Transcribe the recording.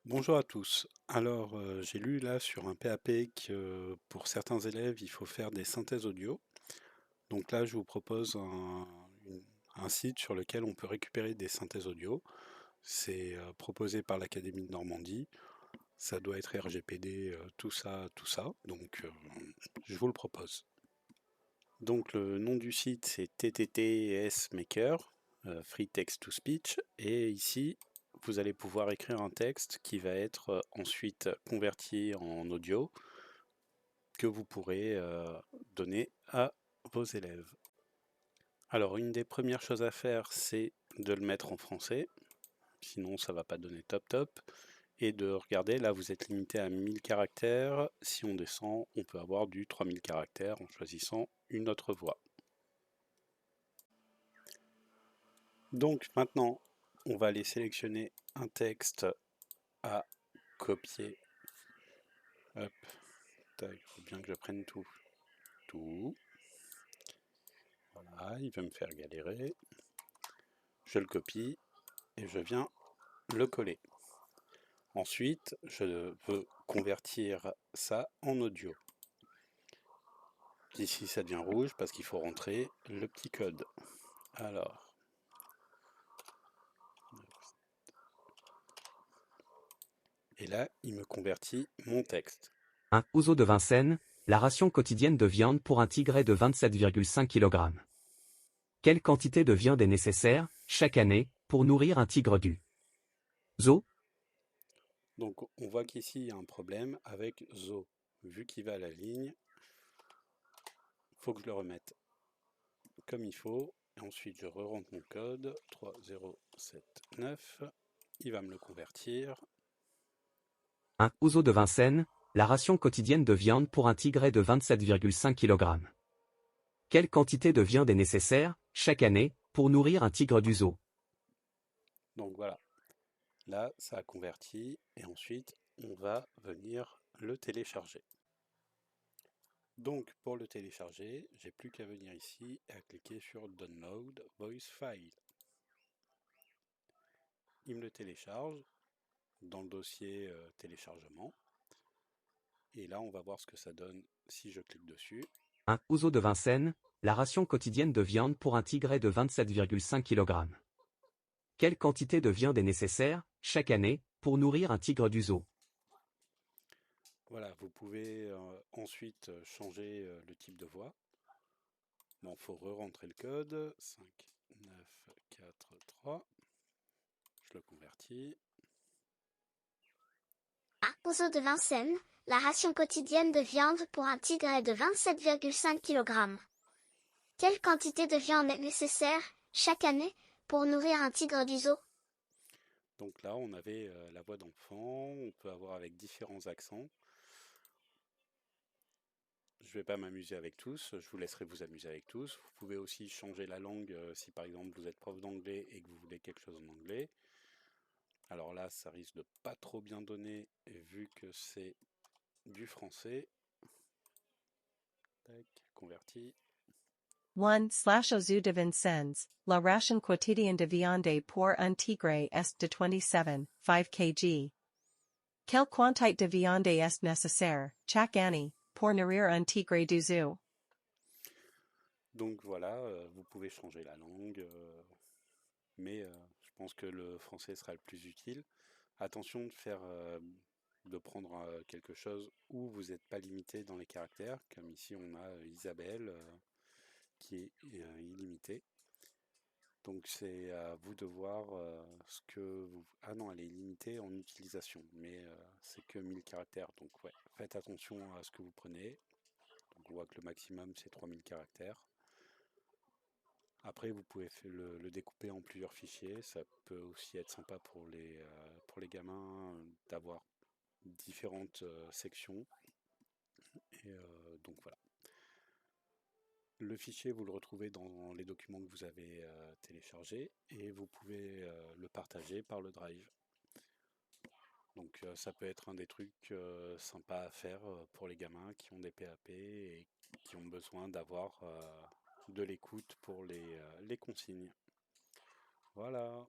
Bonjour à tous. Alors, j'ai lu là sur un PAP que pour certains élèves, il faut faire des synthèses audio. Donc là, je vous propose un site sur lequel on peut récupérer des synthèses audio. C'est proposé par l'Académie de Normandie. Ça doit être RGPD, tout ça, tout ça. Donc, je vous le propose. Donc, le nom du site, c'est TTTS Maker, Free Text to Speech. Et ici, vous allez pouvoir écrire un texte qui va être ensuite converti en audio que vous pourrez donner à vos élèves. Alors, une des premières choses à faire, c'est de le mettre en français, sinon ça va pas donner top top, et de regarder, là vous êtes limité à 1000 caractères, si on descend, on peut avoir du 3000 caractères en choisissant une autre voie. Donc maintenant, on va aller sélectionner un texte à copier. Hop, il faut bien que je prenne tout. Tout. Voilà, il va me faire galérer. Je le copie et je viens le coller. Ensuite, je veux convertir ça en audio. Ici, ça devient rouge parce qu'il faut rentrer le petit code. Alors, et là, il me convertit mon texte. Un ouzo de Vincennes, la ration quotidienne de viande pour un tigre est de 27,5 kg. Quelle quantité de viande est nécessaire, chaque année, pour nourrir un tigre du zoo? Donc, on voit qu'ici, il y a un problème avec zo. Vu qu'il va à la ligne, il faut que je le remette comme il faut. Et ensuite, je re-rentre mon code 3079. Il va me le convertir. Un ouzo de Vincennes, la ration quotidienne de viande pour un tigre est de 27,5 kg. Quelle quantité de viande est nécessaire, chaque année, pour nourrir un tigre du zoo? Donc voilà, là, ça a converti. Et ensuite, on va venir le télécharger. Donc pour le télécharger, j'ai plus qu'à venir ici et à cliquer sur Download Voice File. Il me le télécharge dans le dossier téléchargement. Et là, on va voir ce que ça donne si je clique dessus. Un ouzo de Vincennes, la ration quotidienne de viande pour un tigre est de 27,5 kg. Quelle quantité de viande est nécessaire, chaque année, pour nourrir un tigre du zoo? Voilà, vous pouvez ensuite changer le type de voix. Bon, il faut re-rentrer le code. 5, 9, 4, 3. Je le convertis. Oiseau de Vincennes, la ration quotidienne de viande pour un tigre est de 27,5 kg. Quelle quantité de viande est nécessaire, chaque année, pour nourrir un tigre du zoo? Donc là, on avait la voix d'enfant. On peut avoir avec différents accents. Je ne vais pas m'amuser avec tous, je vous laisserai vous amuser avec tous. Vous pouvez aussi changer la langue si par exemple vous êtes prof d'anglais et que vous voulez quelque chose en anglais. Alors là, ça risque de pas trop bien donner vu que c'est du français. Tac, converti. 1/Oiseau de Vincennes, la ration quotidienne de viande pour un tigre est de 27, 5 kg. Quelle quantité de viande est nécessaire, chaque année, pour nourrir un tigre du zoo? Donc voilà, vous pouvez changer la langue, mais je pense que le français sera le plus utile. Attention de prendre quelque chose où vous n'êtes pas limité dans les caractères, comme ici on a Isabelle qui est illimitée. Donc c'est à vous de voir ce que vous... Ah non, elle est limitée en utilisation, mais c'est que 1000 caractères. Donc ouais, faites attention à ce que vous prenez. Donc on voit que le maximum c'est 3000 caractères. Après, vous pouvez le découper en plusieurs fichiers. Ça peut aussi être sympa pour les gamins d'avoir différentes sections. Et donc voilà. Le fichier, vous le retrouvez dans les documents que vous avez téléchargés et vous pouvez le partager par le Drive. Donc ça peut être un des trucs sympas à faire pour les gamins qui ont des PAP et qui ont besoin d'avoir de l'écoute pour les consignes. Voilà.